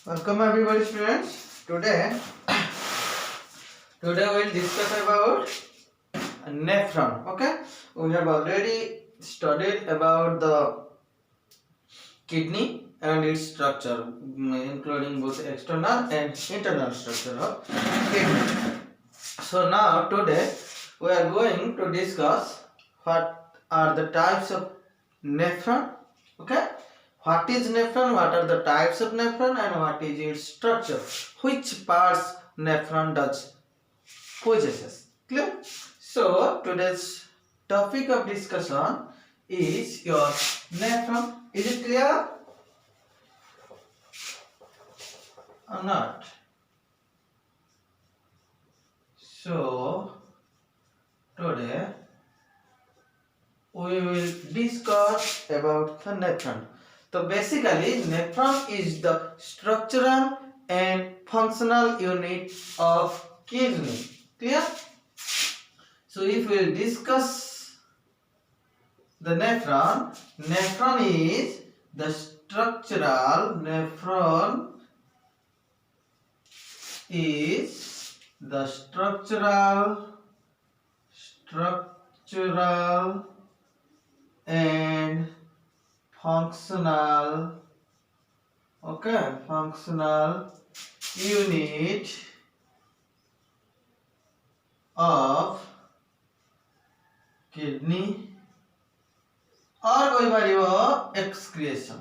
Welcome everybody students. Today we'll discuss about nephron. Okay, we have already studied about the kidney and its structure, including both external and internal structure of kidney. So now today we are going to discuss what are the types of nephron. Okay, what is nephron, what are the types of nephron, and what is its structure, which parts nephron does possesses. Clear? So today's topic of discussion is your nephron. Is it clear or not? So today we will discuss about the nephron. So basically nephron is the structural and functional unit of kidney. Clear? So if we will discuss the nephron, nephron is the structural and functional unit of kidney or କହିପାରିବ excretion.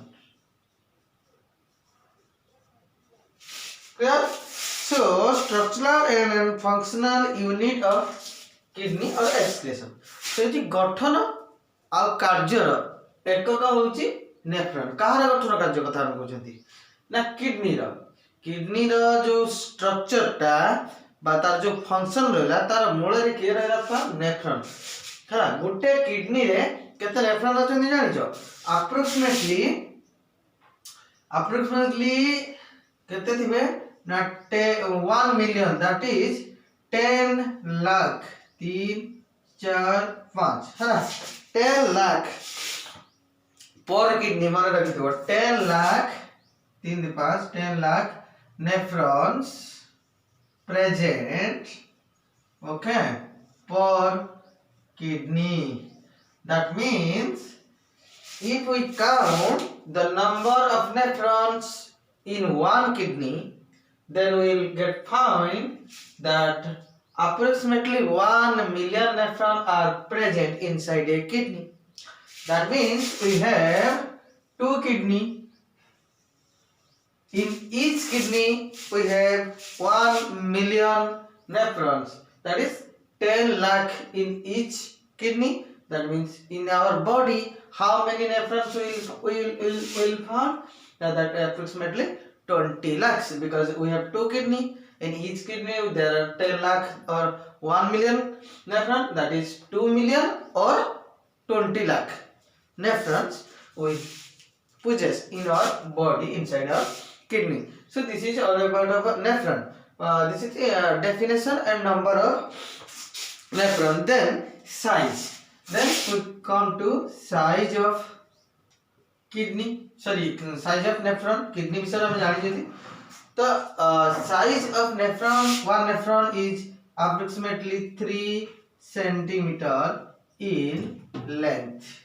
Clear? So structural and functional unit of kidney or excretion. So ये गठन और career एकक होची nephron. कहार गठन कार्य कथा हम कहउछंती ना किडनी रो जो स्ट्रक्चर टा बा तार जो फंक्शन रहला तार मूल रे के रहला था नेफ्रॉन. हला गोटे किडनी रे केते नेफ्रॉन रहछंती जानिछो अप्रोक्सीमेटली केते थिबे ना 1 मिलियन, दैट इज 10 लाख 3 4 5 है 10 लाख पर किडनी मान रखिथो 10 lakh 3 5 10 lakh nephrons present, okay, per kidney. That means if we count the number of nephrons in one kidney, then we will get find that approximately 1 million nephrons are present inside a kidney. That means we have 2 kidney. In each kidney we have 1 million nephrons. That is 10 lakh in each kidney. That means in our body how many nephrons will found? That approximately 20 lakhs, because we have 2 kidney. In each kidney there are 10 lakh or 1 million nephrons. That is 2 million or 20 lakh nephrons we possess in our body inside our kidney. So this is all about of nephron. This is a definition and number of nephron. Then size. Then we come to size of kidney. Sorry, size of nephron. Kidney विषय हम जानी चाहिए. The size of nephron, one nephron is approximately 3 centimeter in length.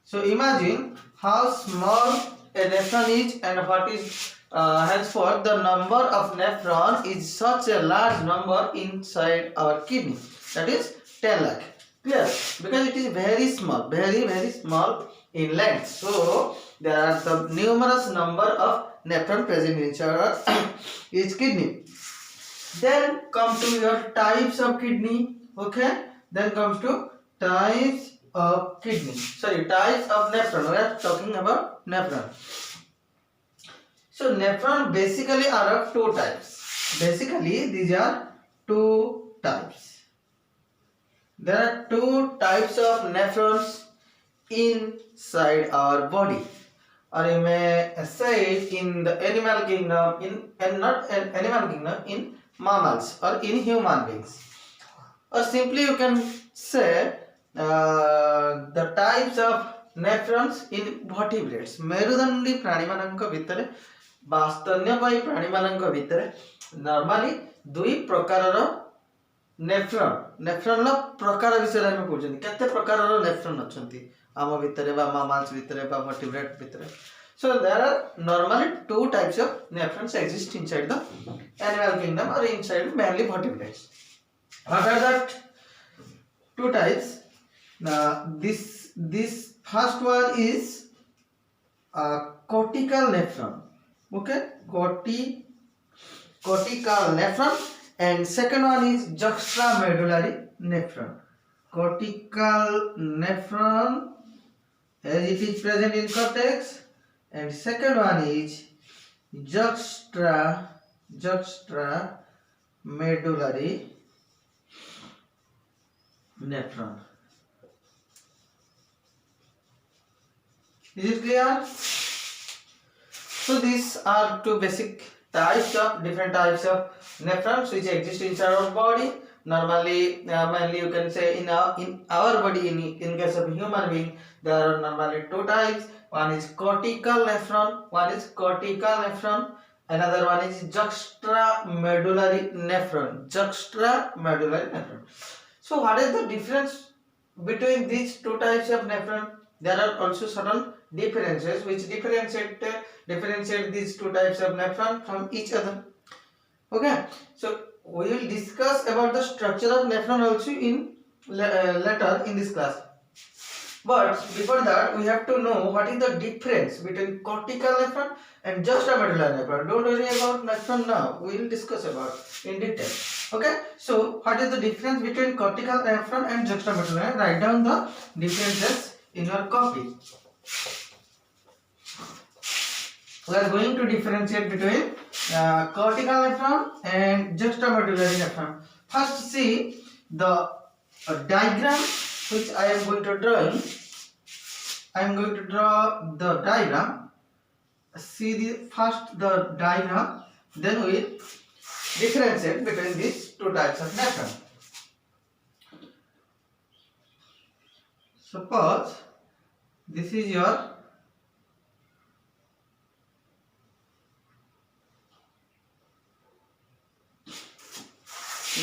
So imagine how small a nephron is and what is henceforth the number of nephron is such a large number inside our kidney, that is 10 lakh. Clear? Because it is very small in length. So there are the numerous number of nephron present inside each kidney. Then come to your types of kidney. Okay, then comes to types of kidney. Sorry, types of nephron. We are talking about nephron. So nephron basically are of 2 types. Basically these are 2 types. There are 2 types of nephrons inside our body, or you may say it in the animal kingdom, in not animal kingdom, in mammals or in human beings, or simply you can say the types of nephrons in vertebrates. मेरुदंडी प्राणी मानक भितर स्तन्यपायी प्राणी मानक भितर normally दुई प्रकारर nephron प्रकार विषय में पढ़ुଛନ୍ତି केते प्रकारर नेफ्रॉन अछंती आम भितर बा मामाल्स भितर बा वर्टिब्रेट भितर. So there are normally two types of nephrons exist inside the animal kingdom or inside mainly vertebrates. What are that two types? Now this first one is cortical nephron. Okay, cortical nephron, and second one is juxtamedullary nephron. Cortical nephron as it is present in cortex, and second one is juxtamedullary nephron. Is it clear? So these are two basic different types of nephrons which exist inside our body. Normally, mainly you can say in our body, in case of human being, there are normally two types. One is cortical nephron, another one is juxtamedullary nephron. So what is the difference between these two types of nephron? There are also certain differences which differentiate these two types of nephron from each other. Okay, so we will discuss about the structure of nephron also in later in this class. But before that, we have to know what is the difference between cortical nephron and juxtamedullary nephron. Don't worry about nephron now. We will discuss about in detail. Okay. So what is the difference between cortical nephron and juxtamedullary? Write down the differences in your copy. We are going to differentiate between cortical nephron and juxtamedullary nephron. First, see the diagram which I am going to draw. I am going to draw the diagram. See the diagram, then we will differentiate between these two types of nephron. Suppose this is your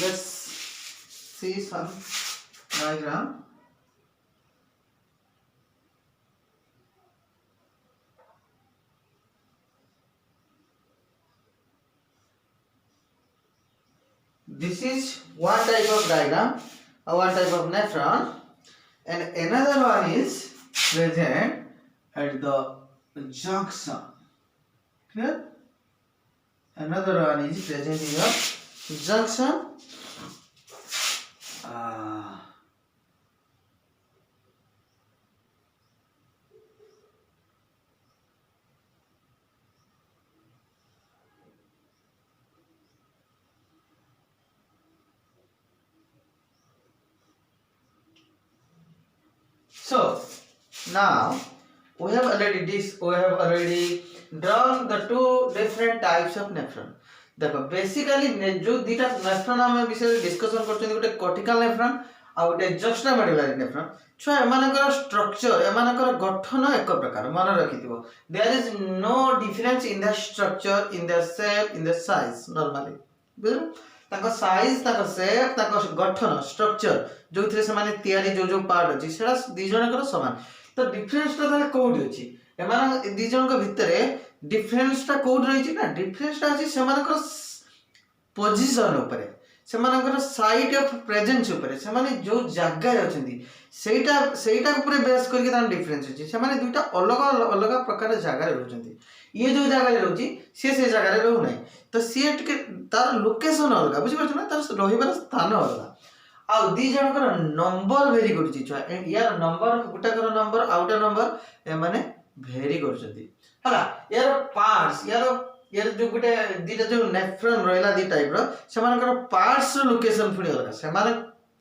let's see some diagram. This is one type of diagram, one type of nephron, and another one is present at the junction. Clear? Another one is present in the junction. So now we have already drawn the two different types of nephron. देखो basically जो दुटा nephron हम विषय discussion करछन गोटे cortical nephron आ गोटे जस्टामेडुलरी nephron छुआ एमानकर structure एमानकर गठन एक प्रकार मन रखिथिबो there is no difference in the structure in the shape in the size normally बुझलो ताको साइज ताको शेप ताको गठन स्ट्रक्चर जो थरे से माने तयारी जो पार्ट अछि सेडा दी जनकर समान तो डिफरेंस ता ताले कोड अछि एमान दी जनक भितरे डिफरेंस ता कोड रही ना डिफरेंस ता अछि सेमानकर पोजीशन ऊपर सेमानकर साइट ऑफ प्रेजेंस ऊपर से माने जो जगह अछंती सेटा ऊपर बेस करके तान डिफरेंस अछि से माने दुटा अलग अलग प्रकार जगह रहउछंती ये जो जगह रहउची से जगह रहउ नै तो सीट के तार लोकेशन अलग बुझि परछ ना तार रहिबार स्थान अलग आ दी जनकर नंबर वेरी करछि छुआ यार नंबर गुटाकर नंबर आउटा नंबर ए माने वेरी करछंती हला यार पार्ट्स यार जो गुटे दीटा जो नेफ्रॉन रहला दी टाइप रो सेमानकर पार्ट्स लोकेशन फुनी अलग सेमान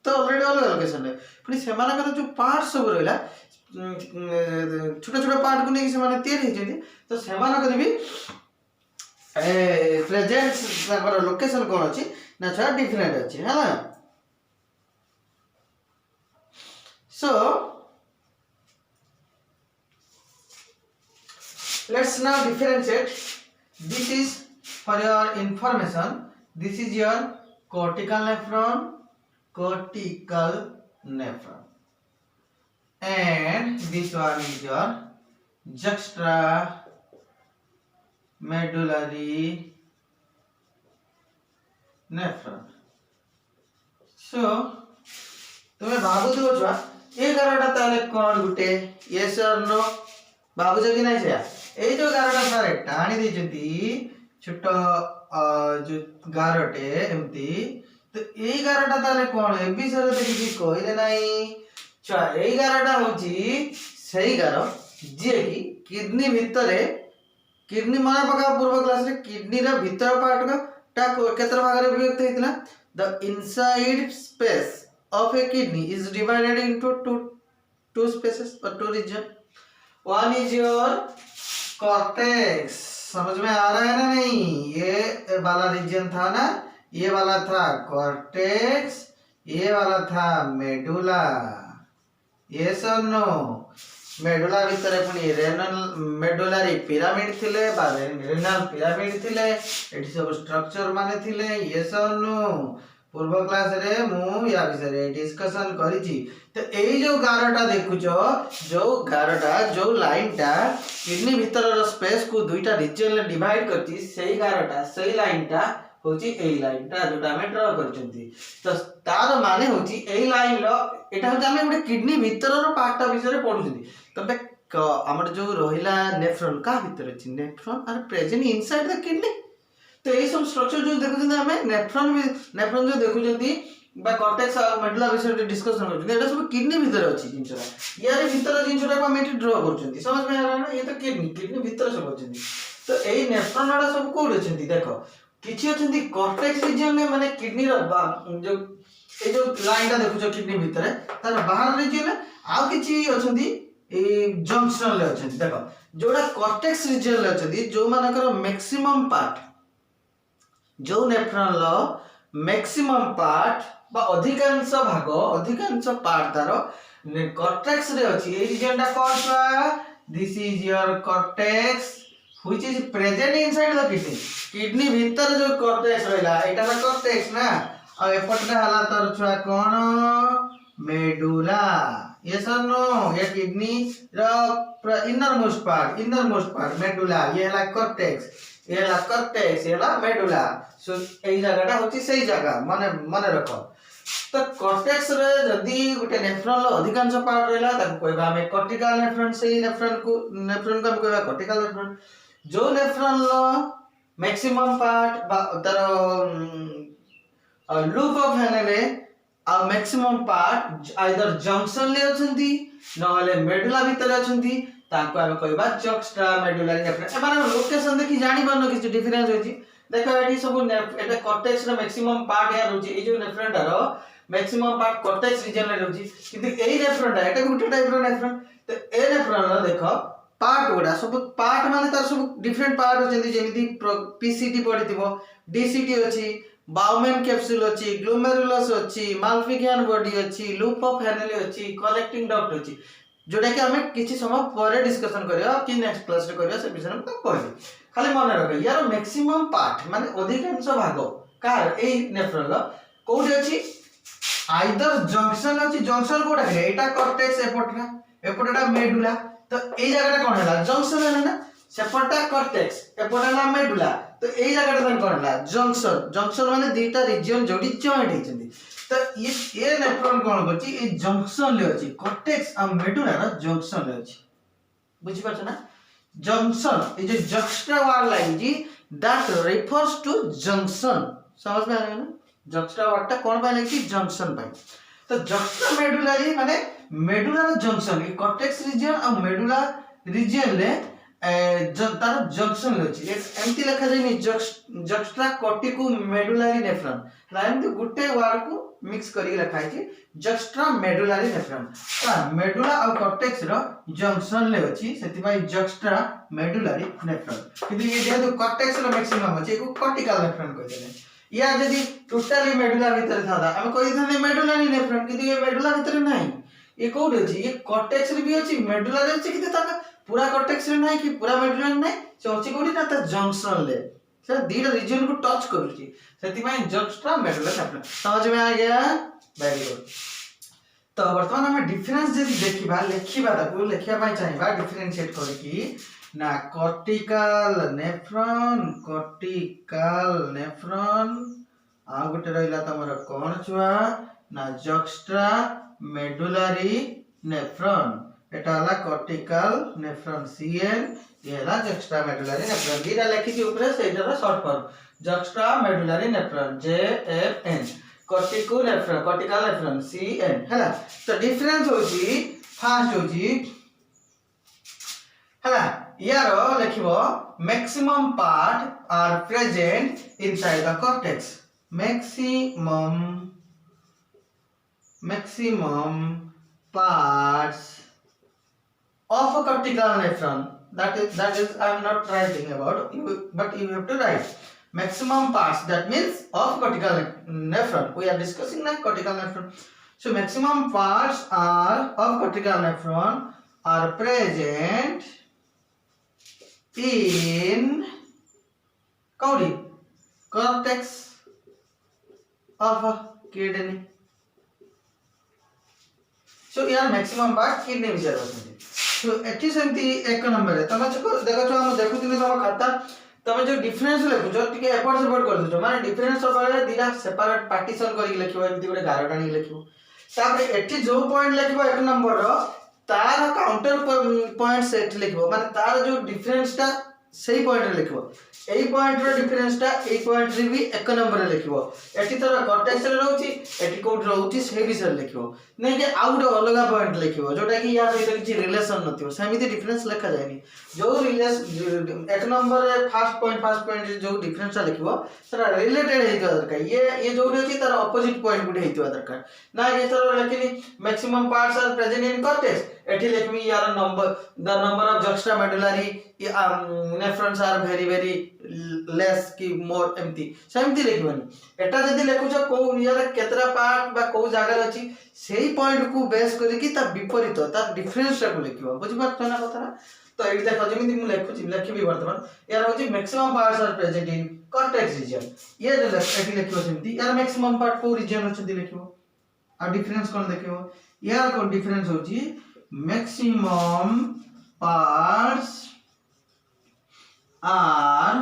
तो ऑलरेडी अलग लोकेशन है फुनी सेमानकर जो पार्ट्स सब रहला छोटा छोटा पार्ट को नहीं सेमाने तैयार हे जंती तो सेमानकर भी प्रेजेंस ताकर लोकेशन कोन अछि ना छ डिफरेंट अछि हला so let's now differentiate This is for your information. This is your cortical nephron, and this one is your juxtamedullary nephron. So तुम्हें भाबुथिबो छुआ ए गारटा ताले कोन गुटे यस और नो भाबुछ कि नै छया ए जो गारटा सारे टाणी देचंती छोटो जो गारटे एमती तो ए गारटा ताले कोन ए विषय देखि कि कहले नै छुआ ए गारटा होची सही गार जे कि किडनी भितरे किडनी माने पका पूर्व क्लास रे किडनी रा भीतर पार्ट का केतर भाग रे विभक्त हेतिला the inside space of a kidney is divided into two spaces or two region. One is your cortex. समझ में आ रहा है ना नहीं? ये वाला रीजन था ना, ये वाला था cortex, ये वाला था medulla. Yes or no? Medulla भीतर पुनी रेनल मेडुलारी पिरामिड थिले बा रेनल पिरामिड थिले एठी सब स्ट्रक्चर माने थिले. Yes or no? पूर्व क्लास रे मु या विषय डिस्कशन करिछि. तो एई जो गारटा देखुचो जो गारटा जो लाइनटा किडनी भीतर रो स्पेस को दुईटा रीजन ले डिवाइड करछि सेही गारटा सेही लाइनटा होछि एई लाइनटा जोटा हम ड्रा करछंती. तो तार माने होछि एई लाइन लो एटा होछि हम ଗୋଟେ किडनी भीतर रो पार्टटा विषय पढुछंती. तबे हमर जो रहिला नेफ्रॉन का भीतर अछि nephron are present inside the kidney. तो ये सब स्ट्रक्चर जो देखुछंती हमें नेफ्रॉन जो देखुछंती बा कॉर्टेक्स और मेडुला विषय डिस्कशन करछंती एटा सब किडनी भीतर अछि जिंसरा यार भीतर जिंसरा को हम एठी ड्रा करछंती. समझ में आ रहा है ना? ये तो किडनी भीतर सब अछि. तो एई नेफ्रॉन वाला सब कोड अछंती देखो किछि अछंती कॉर्टेक्स रीजन में माने किडनी रो जो ए जो लाइनटा देखुछो किडनी भीतर तार बाहर रीजन में आ किछि अछंती ए जंक्शन ले अछंती. देखो जोडा कॉर्टेक्स रीजन ले अछंती जो मानकर मैक्सिमम पार्ट जो नेफ्रॉन लो मैक्सिमम पार्ट बा अधिकांश पार्ट तारो कॉर्टेक्स रे अछि. ए रीजनटा कोन छुआ this is your cortex which is present inside the kidney भीतर जो कॉर्टेक्स रहला एटा द कॉर्टेक्स ना आ एपटटा हला तर छुआ कोन मेडुला. यस और नो? ये किडनी रो इनर मोस्ट पार्ट मेडुला ये हला कॉर्टेक्स ये हला कॉर्टेक्स ये हला मेडुला. सो एई जगहटा होची सही जगह माने रखो. तो कॉर्टेक्स रे जदी गुटे नेफ्रॉन लो अधिकांश पार्ट रहला ताको कहबा हम कॉर्टिकल नेफ्रॉन. सेही नेफ्रॉन को हम कहबा कॉर्टिकल नेफ्रॉन. जो नेफ्रॉन लो मैक्सिमम पार्ट बा तार लूप ऑफ हेनेले आ मैक्सिमम पार्ट आइदर जंक्शन ले अछंती नहले मेडुला भीतर अछंती ताको हम कहबा जक्स्टामेडुलरी नेफ्रॉन. एमाने लोकेशन देखि जानि बनो किछ डिफरेंस होची. देखो एटी सब एटा कॉर्टेक्स रो मैक्सिमम पार्ट या रहउची ए जो नेफ्रॉन रो मैक्सिमम पार्ट कॉर्टेक्स रीजन रे रहउची किंतु एई नेफ्रॉन एटा गुटे टाइप रो नेफ्रॉन. तो ए नेफ्रॉन रो देखो पार्ट गुडा सब पार्ट माने तार सब डिफरेंट पार्ट होचंती जेमिति पीसीटी पडितिबो डीसीटी अछि बाउमेन कैप्सूल अछि ग्लोमेरुलस अछि माल्फिगियन बॉडी अछि लूप ऑफ हेनेले अछि कलेक्टिंग डक्ट अछि जोटा कि हमें किछि समय परे डिस्कशन करियो कि नेक्स्ट क्लास रे करियो से विषय में तो कहली. खाली मन रख यार मैक्सिमम पार्ट माने अधिकांश भाग कार ए नेफ्रॉन रो कोठी अछि आइदर जंक्शन अछि जंक्शन कोडा के एटा कॉर्टेक्स एपटटा मेडुला. तो ए जगहटा कोन हैला जंक्शन हैला ना सेपटा कॉर्टेक्स एपटटा मेडुला. तो ए जगहटा कोन हैला जंक्शन माने दुईटा रीजन जोडी जॉइंट हेचंदी. तो ये नेफ्रॉन कोन करछि ए जंक्शन ले अछि कॉर्टेक्स आ मेडुला रो जंक्शन ले अछि. बुझि पाछ ना? जंक्शन ये जो जक्स्टा वर्ड लागिजी दैट रेफर्स टू जंक्शन. समझ में आ गया ना? जक्स्टा वर्डटा कोन बाय लागिजी जंक्शन बाय. तो जक्स्टामेडुलरी माने मेडुला रो जंक्शन ए कॉर्टेक्स रीजन आ मेडुला रीजन ले तार जंक्शन ले अछि. एमती लिखा जाय नि जक्स्टा कॉर्टिको मेडुलरी नेफ्रॉन एमती गुटे वर्ड को मिक्स करी लिखा है जक्स्टामेडुलरी नेफ्रॉन. मेडुला और कॉर्टेक्स रो जंक्शन ले अछि सेति भाई जक्स्टामेडुलरी नेफ्रॉन. किंतु ये जेहेतु कॉर्टेक्स रो मैक्सिमम अछि को कॉर्टिकल नेफ्रॉन कह देले. या यदि टोटली मेडुला भीतर थादा हम कहि थाने मेडुलरी नेफ्रॉन किंतु ये मेडुला भीतर नाही. ये कोड अछि ये कॉर्टेक्स रे भी अछि मेडुला रे अछि किंतु ताका पूरा कॉर्टेक्स रे नाही कि पूरा मेडुला नाही से अछि कोठी ना त जंक्शन ले से दीटा रीजन को टच करूची सेति में जस्ट्रा मेडुला नेफ्रॉन समझ में आ गया वेरी गुड। तो वर्तमान हमें डिफरेंस जदि देखिबा लेखिबा ताको लेखिया पई चाहिबा डिफरेंशिएट करकी ना कॉर्टिकल नेफ्रॉन आ गोटे रहिला तमर कोन छुआ ना जस्ट्रा मेडुलारी नेफ्रॉन एटा हला कॉर्टिकल नेफ्रॉन सीएन ये हला जस्ट्रा मेडुलारी नेफ्रॉन दीटा लेखि छि ऊपर सेटार short form juxtamedullary nephron JFN cortical nephron CN हैला। तो डिफरेंस होची फर्स्ट होची हैला यार लिखिबो maximum part are present inside the cortex maximum parts of a cortical nephron that is I am not writing about you, but you have to write maximum parts, that means of cortical nephron. We are discussing like cortical nephron. So maximum parts are of cortical nephron are present in cortex of a kidney. So यार maximum part kidney विचार होते तो एठी सेमती एक number है तमे देखो हम देखुथिले तम खाता तमे जो डिफरेंस लिखु जो टिके एपॉट सेपॉट कर दो माने डिफरेंस सबले दिला सेपरेट पार्टीशन करी लिखिबो एमती गोटे गारटाणी लिखिबो तापर एठी जो पॉइंट लिखिबो एक नंबर रो तार काउंटर पॉइंट सेट लिखिबो माने तार जो डिफरेंस ता सही पॉइंट रे लिखिबो एई पॉइंट रो डिफरेंस ता एई पॉइंट रे भी एक नंबर रे लिखिबो एठी तोर कॉर्टेक्स रे रहउची एठी कोड रहउची से विषय लिखिबो नै कि आउट अलगा पॉइंट लिखिबो जोटा कि या सहित किछि रिलेशन नथिबो समिति डिफरेंस लिखा जायनी जो रिलेशन एक नंबर रे फर्स्ट पॉइंट रे जो डिफरेंस ता लिखिबो सेरा रिलेटेड हेइतो दरकार ये जो रहउची तार ऑपोजिट पॉइंट गुडे हेइतो दरकार ना ये तोर लिखिनी maximum parts are present in cortex एठी लिखमी यार the number of juxtamedullary nephrons are very less की मोर एमती सेमती लिखबनी एटा जदी लिखुछ को यार केतरा पार्ट बा को जागा रे अछि सेही पॉइंट को बेस करी कि ता विपरीत ता डिफरेंस को लिखिबो बुझि पारछ ना कथा। तो एठी देखो जेमिति मु लिखिबी वर्तमान यार होची maximum parts are present in cortex region ये एठी लिखिबो सेमती यार मैक्सिमम पार्ट को रीजन अछि लिखिबो आ डिफरेंस कोन देखिबो यार को डिफरेंस होची maximum parts are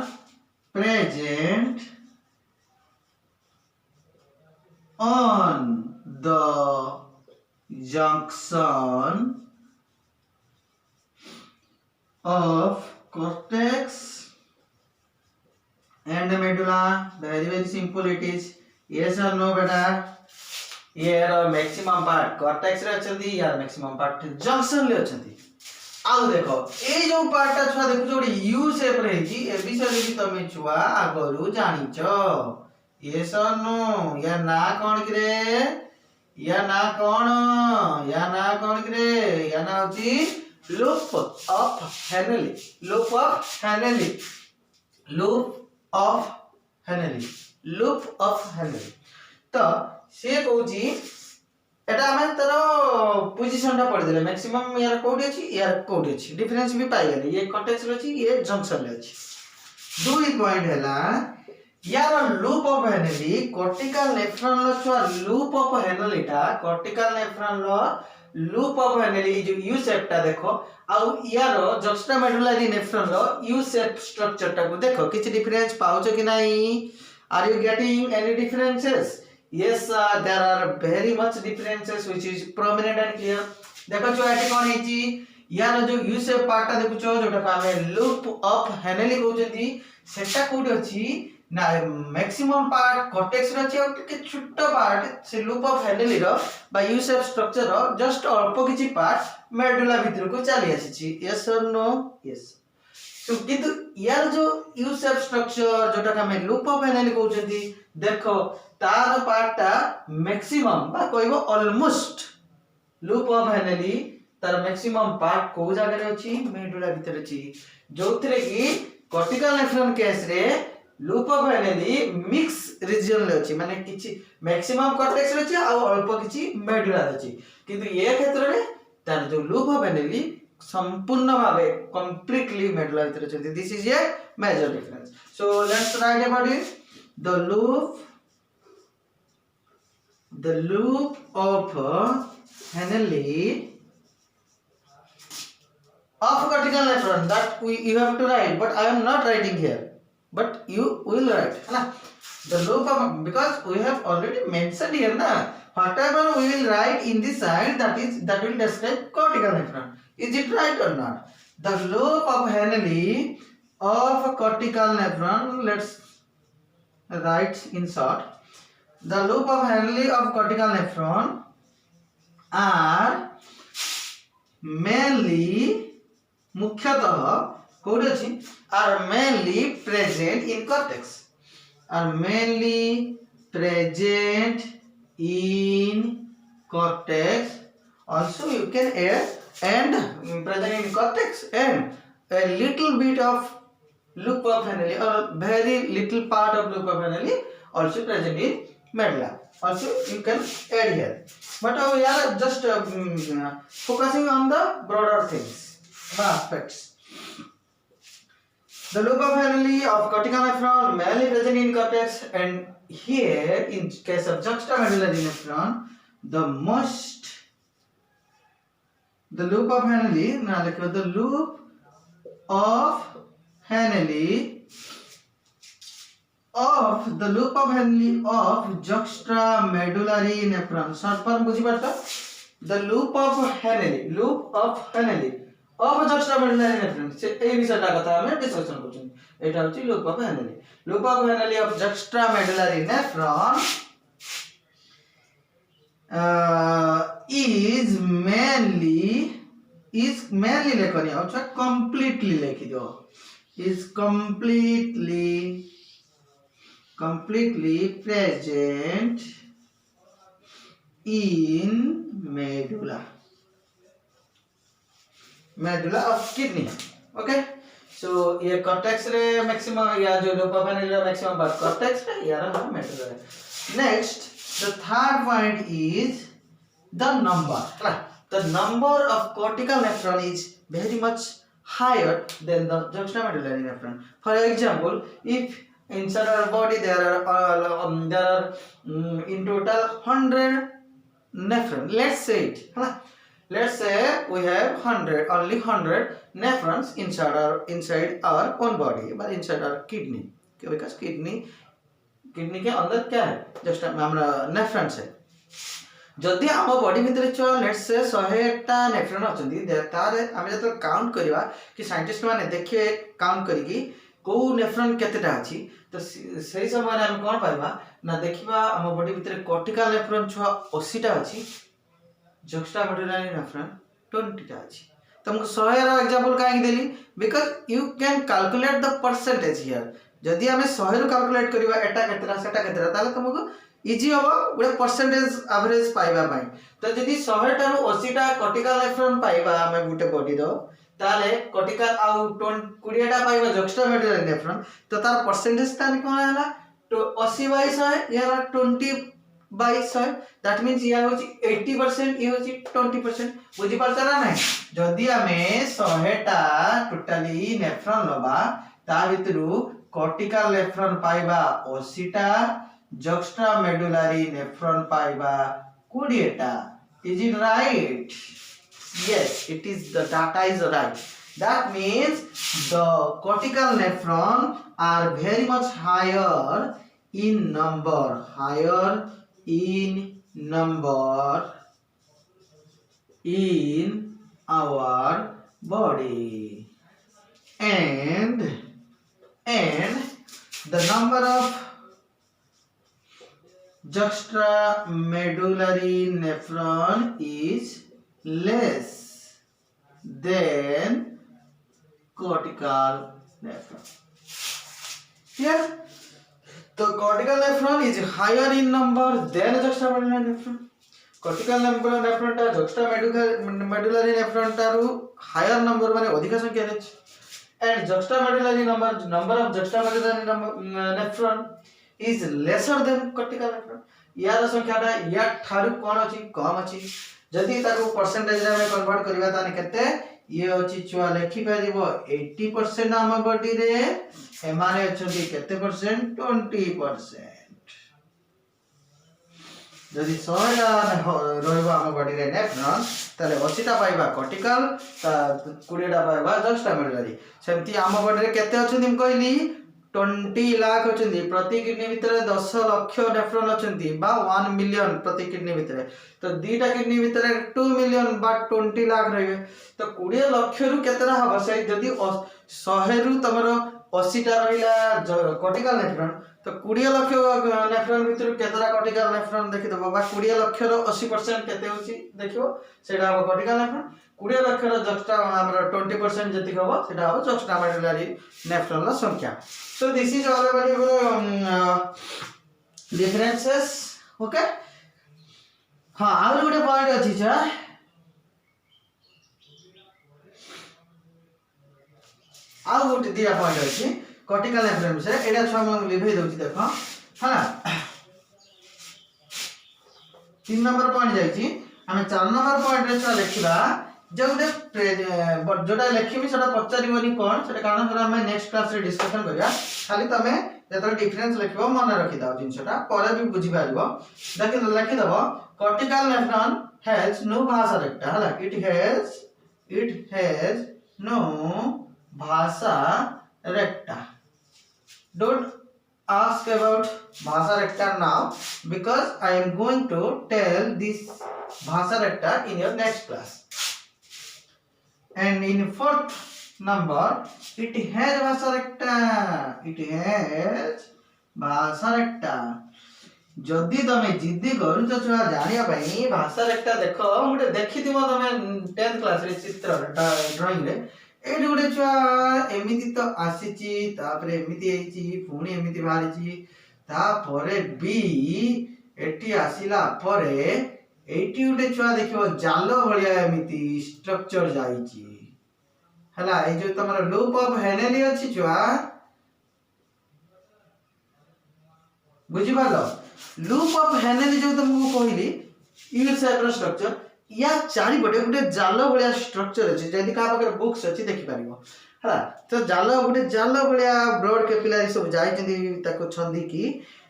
present on the junction of cortex and the medulla. Very simple it is. Yes or no beta? Here maximum part cortex रे अछंती यार maximum part junction ले अछंती आउ देखो ए जो पार्टटा छुआ देखु जोडी यू शेप रे छी ए विषय भी तमे छुआ आगरु जानिचो यस और नो या ना कोन कि रे या ना कोन कि रे या ना होची लूप ऑफ हेनली तो से कहूची एटा हमें तरो पोजीशन टा पड़ देले मैक्सिमम यार कोडी अछि डिफरेंस भी पाइ गेले ये कॉन्टेक्स्ट रे अछि ये जंक्शन ले अछि दुई पॉइंट हैला यार loop of Henle cortical nephron लो छुआ लूप ऑफ हेनली टा कॉर्टिकल नेफ्रॉन लो लूप ऑफ हेनली जो यू शेप टा देखो आ यार जस्ट्रा मेडुलारी नेफ्रॉन लो यू शेप स्ट्रक्चर टा को देखो किछ डिफरेंस पाउछो कि नाही are you getting any differences yes there are very much differences which is prominent and clear देखो जो एटी कोन हेची यार जो यू शेप पार्ट देखु जो जोटा हमें लूप ऑफ हेनली कहउछंती सेटा कोड अछि ना मैक्सिमम पार्ट कॉर्टेक्स रे अछि और के छोटो पार्ट से लूप ऑफ हेनली रो बा you shape structure row just अल्प किछि पार्ट मेडुला भीतर को चली आछि यस और नो यस तो किंतु यार जो यू शेप स्ट्रक्चर जोटा हमें लूप ऑफ हेनली कहउछंती देखो तार पार्टटा मैक्सिमम बा कहबो ऑलमोस्ट लूप ऑफ हेनली तार मैक्सिमम पार्ट को जागा रे अछि मेडुला भीतर अछि जोथरे कि कॉर्टिकल नेफ्रॉन केस रे loop of Henle mix region ले अछि माने किछि मैक्सिमम कॉर्टेक्स रे अछि आ अल्प किछि मेडुला रे अछि किंतु ये क्षेत्र रे तार जो लूप ऑफ हेनली संपूर्ण भावे completely medulla भितर अछंती. This is a major difference. So let's write about it. The loop of Henle of cortical nephron, that you have to write, but I am not writing here, but you will write na. The loop of, because we have already mentioned here na, whatever we will write in this side, that will describe cortical nephron. Is it right or not? The loop of Henle of cortical nephron, let's write in short. The loop of Henle of cortical nephron are mainly, मुख्यतः code अछि, are mainly present in cortex. Are mainly present in cortex. Also you can add and present in cortex and a little bit of loop of Henle or very little part of loop of Henle also present in medulla. Also you can add here, but we are just focusing on the broader things, aspects. The loop of Henle of cortical nephron mainly present in cortex, and here in case of juxtamedullary nephron, the loop of Henle, the loop of Henle of the loop of Henle of juxtamedullary nephron. Short form बुझी पारता. The loop of Henle of juxtamedullary nephron. से ए विषयटा कथा हमें discussion करछन. एटा होची loop of Henle. Loop of Henle of juxtamedullary nephron is mainly लेखनी अच्छा completely लेखि दो. Is completely present in medulla of kidney. Okay, so ये cortex रे maximum या जो loop of Henle maximum part cortex रे यार हम medulla रे. Next, the third point is the number. The number of cortical nephron is very much higher than the juxtamedullary nephron. For example, if inside our body there are in total 100 nephron, let's say we have only 100 nephrons inside our own body, but inside our kidney, because kidney के अंदर क्या है, just हमारा nephrons है. जदि आम body भितर let's say 100 टा नेफ्रॉन अछंती, तारे आमे जत काउंट करबा कि साइंटिस्ट माने देखिए काउंट करिकी को नेफ्रॉन केतेटा अछि, तो सही समय रे हम कोन पाइबा ना देखिबा आम बॉडी भितर कॉर्टिकल नेफ्रॉन 80 टा अछि, जुक्स्टामेडुलरी नेफ्रॉन 20 टा अछि. तुमको 100 रा एग्जांपल काहे देली, because you can calculate the percentage here. जदि आमे 100 रु कैलकुलेट करबा एटा केतेटा सेटा केतेटा, ताले तुमको इजी होबो गुडे परसेंटेज एवरेज पाइबा पई. तो जदि 100 टा रु 80 टा कॉर्टिकल नेफ्रॉन पाइबा आमे गुटे बॉडी रो, ताले कॉर्टिकल आउ 20 टा पाइबा जुक्स्टामेडुलरी नेफ्रॉन, तो तार परसेंटेज तान कोन हला तो 80/100 या 20/100. दैट मींस या होची 80%, ये होची 20%. बुझी पारता ना नहीं. जदि आमे 100 टा टोटली नेफ्रॉन लबा, ता भितरु कॉर्टिकल नेफ्रॉन पाइबा 80 टा, जुक्स्टामेडुलरी नेफ्रॉन पाइबा 20 टा. Is it right? Yes, it is. The data is right. That means the cortical nephron are very much higher in number in our body, and the number of juxtamedullary nephron is less than cortical nephron. Here, the cortical nephron is higher in number than juxtamedullary nephron. Cortical nephron टा juxtamedullary nephron टारू higher number माने अधिक संख्या रे, and juxtamedullary number of juxtamedullary nephron is lesser than cortical nephron. यार संख्या टा या ठारू कोन अछि कम अछि. जदि ताको परसेंटेज रे कन्वर्ट करबा ताने केते ये अछि छुआ लिखि परिबो 80% आम बॉडी रे एमाने अछंती केते परसेंट 20%। जदि 100 रहइबा आम बॉडी रे नेफ्रॉन ताले 80टा पाइबा कॉर्टिकल 20टा पाइबा जस्टा मेडुलरी। सेमती आम बॉडी रे केते अछंती हम कहली 20 लाख अछंती प्रति किडनी भितर 10 लाख नेफ्रॉन अछंती बा 1 मिलियन प्रति किडनी भितर। तो दीटा किडनी भितर 2 मिलियन बा 20 लाख रहिबे। तो 20 लाख रु केतेरा हबो से जदि 100 रु तमरो 80टा रहिला कॉर्टिकल नेफ्रॉन तो 20 लाख नेफ्रॉन भितर केतेरा कॉर्टिकल नेफ्रॉन देखि दबो बा 20 लाख रो 80% केते होची देखिबो सेटा हबो कॉर्टिकल नेफ्रॉन। 20 लाख रो जस्टा हमर 20% जति हबो सेटा हबो जस्टा मेडुलरी नेफ्रॉन ला संख्या। So this is all about your differences. Okay. हाँ आउर गोटे पॉइंट अछि छ आउ गोटे दिया पॉइंट अछि कॉर्टिकल नेफ्रॉन से एडा छ हम लिखै दउछि देखो है ना। 3 नंबर पॉइंट जाई छी हम 4 नंबर पॉइंट रे छ लिखिबा जो गोटे जोटा लिखिबी सेटा पचारिबोनी कोन सेटा कारण सेटा हम नेक्स्ट क्लास रे डिस्कशन करिया। खाली तमे जेतर डिफरेंस लिखबो मन रखि दाओ जिनसटा परे भी बुझि पारिबो। देखि लिखि दबो कॉर्टिकल नेफ्रॉन हैज नो भाषा रेक्टा हला इट हैज नो भाषा रेक्टा। Don't ask about bhasa recta now because I am going to tell this bhasa recta in your next class. And in 4th number it has bhasa recta, it has bhasa recta। जदि तमे जिद्दी करूछ छुआ जानिया पई भाषा रेक्टा देखो मुटे देखिथिबो तमे 10th class रे चित्र ड्राइंग रे एडी गुडे छुआ एमिति तो आसीची तापरे एमिति आइची पुणी एमिति बाहरिची तापरे बी एटी आसीला परे एटी गुडे छुआ देखिबो जालो भलिया एमिति स्ट्रक्चर जाईची हला ए जो तमरा लूप ऑफ हेनेली अछि छुआ बुझि पालो। लूप ऑफ हेनेली जो तुमको कहली यूल शेप रो स्ट्रक्चर या चारि बटे गुटे जालो भलिया स्ट्रक्चर अछि जदि का पाकर बुक्स अछि देखि पारिबो हला। तो जालो गुटे जालो भलिया ब्रॉड कैपिलरी सब जाई जंदी ताको छंदी की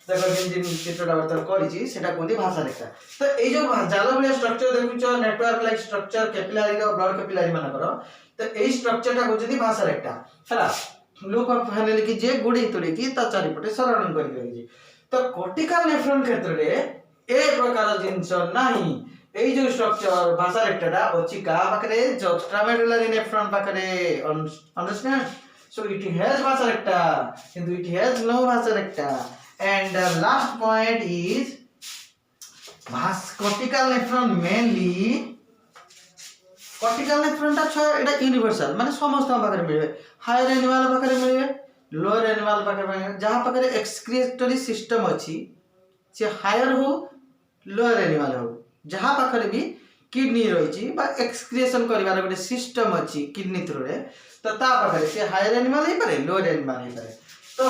देखो जिन चित्रटा वर्तन करिछि सेटा कोंदी भाषा रेखा। तो ए जो जालो भलिया स्ट्रक्चर देखुछ नेटवर्क लाइक स्ट्रक्चर कैपिलरी रो ब्रॉड कैपिलरी माने करो तो ए स्ट्रक्चर टा कोंदी भाषा रेखा हला। लूप ऑफ हेनेली की जे गुडी तोडी की ता चारि पटे सराउंडिंग करि रहिछि। तो कॉर्टिकल नेफ्रॉन क्षेत्र रे ए प्रकार जिंस नाही এই যে স্ট্রাকচার ভাষা রেক্টাটা হচ্ছে কা পাকরে জক্সট্রামেডুলারি নেফ্রন পাকরে understand. So it has vasa recta কিন্তু it has no vasa recta. And last point is cortical nephron mainly cortical নেফ্রনটা এটা ইউনিভার্সাল মানে সমস্ত পাকরে মিলবে হায়ার এনিমাল পাকরে মিলবে লোअर एनिमल पाखे मिलबे जहां पाकरे एक्सक्रीटरी सिस्टम अछि से हायर हो लोअर एनिमल हो जहां पाखरे भी किडनी रहिछि बा एक्सक्रिएशन करिवार गोटे सिस्टम अछि किडनी थ्रू रे तो ता पाखरे से हायर एनिमल ही पारे लोअर एनिमल ही पारे। तो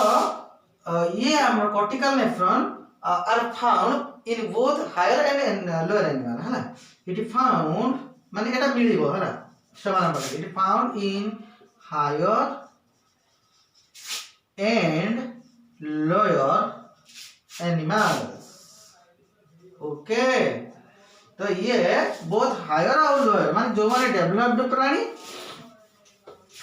ये हमर cortical nephron are found in both higher and lower animal है ना। इट फाउंड माने एटा मिलिबो है ना समान पाखरे it found in higher and lower animals। Okay तो ये बोथ हायर और लोअर माने जो माने डेवलप्ड प्राणी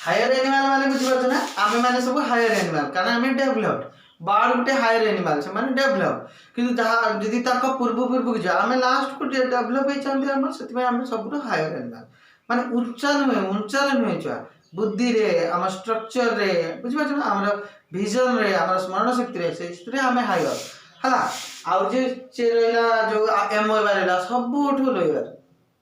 हायर एनिमल माने बुझि पाछ ना आमे माने सब हायर एनिमल कारण आमे डेवलप्ड बार गुटे हायर एनिमल से माने डेवलप किंतु जहा जदी ताको पूर्व जो आमे लास्ट को डेवलप हे चंदी हम सेति आमे सब हायर एनिमल माने ऊंचा नुहे छुआ बुद्धि रे हम स्ट्रक्चर रे बुझि पाछ ना हमर विजन रे हमर स्मरण शक्ति रे से हमें हायर हला आउ जे रहला जो एमओ बारेला सबठो लोयर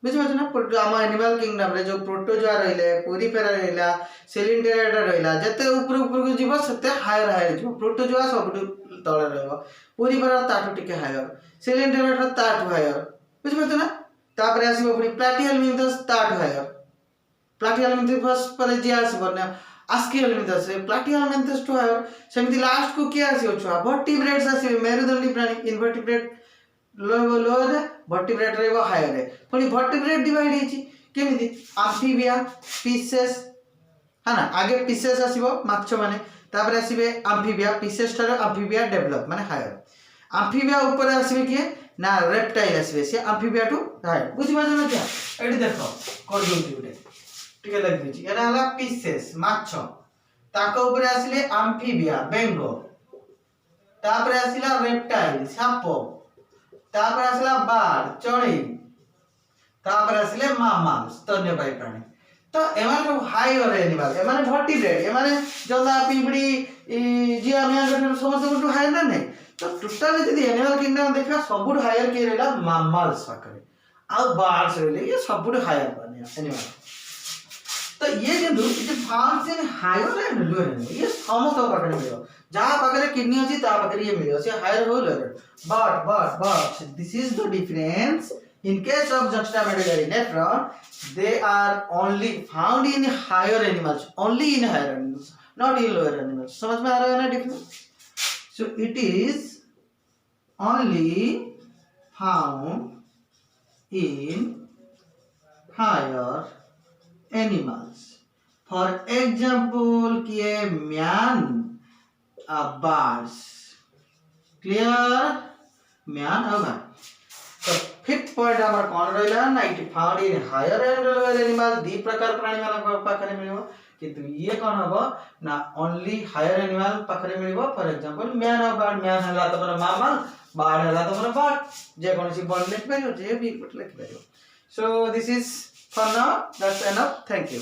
बुझि पाछ ना हम एनिमल किंगडम रे जो प्रोटोजोआ रहले पुरीफेरा रहला सिलिंडरेटा रहला जते ऊपर को जीव सते हायर जीव प्रोटोजोआ सबठो तळे रहबो पुरीफेरा ताठो टिके हायर सिलिंडरेटा ताठो हायर बुझि पाछ ना तापरे आसीबो पुनी प्लाटिहेल मिंथस ताठो हायर प्लाटिहेल मिंथस पर जे आसीबो ना आस्कियल मिंथस प्लाटिहेल मिंथस टू हायर सेमिति लास्ट को किया आसीबो छुआ वर्टिब्रेट्स आसीबो मेरुदंडी प्राणी इनवर्टिब्रेट लोअर वर्टिब्रेट रहबो हायर रे पुनी वर्टिब्रेट डिवाइड हेची केमिति आम्फिबिया फिशेस है ना आगे फिशेस आसीबो माछ माने तापर आसीबे आम्फिबिया फिशेस ठारे आम्फिबिया डेवलप माने हायर आम्फिबिया ऊपर आसीबे किए ना रेप्टाइल आसीबे से आम्फिबिया टू हायर बुझि पाछन ना एठी देखो कर दोछि गुटे टिके लग दिछि एरा हला फिशेस माछ ताको ऊपर आसीले आम्फिबिया बेंगो तापर आसीला रेप्टाइल साप तापर आसीला बार चढ़ई तापर आसीले मामाल स्तन्यपायी प्राणी तो एमाने हायर एनिमल एमाने वर्टिब्रेट एमाने जला पिंपड़ी जियामिया समस्त गुटू हायर ना नहीं तो टोटली जदी एनिमल किंगडम देखा सबुठ हायर के रेला मामाल्स पाकरे आ बर्ड्स रेले ये सबुठ हायर बने एनिमल तो ये जो founds in higher and lower animal ये समस्त पाकरे मिलो जहां पाकरे किडनी अछि ता पाकरे ये मिलो से हायर हो lower but this is the difference. In case of juxtamedullary nephron, they are only found in higher animals, only in higher animals, not in lower animals. समझ में आ रहा है ना difference? So it is only found in higher animals. For example, किए man, birds. Clear? Man, bird. तो fifth point हमर कोन रहला ना it found in higher and lower animal दी प्रकार प्राणी मान पाखरे मिलिबो किंतु ये कोन हबो ना ओनली हायर एनिमल पाखरे मिलिबो फॉर एग्जांपल मैन और बर्ड मैन हला तमर मामल बर्ड हला तमर बर्ड जे कोनसी बर्ड लिख परियो जे भी लिख परियो so this is for now that's enough thank you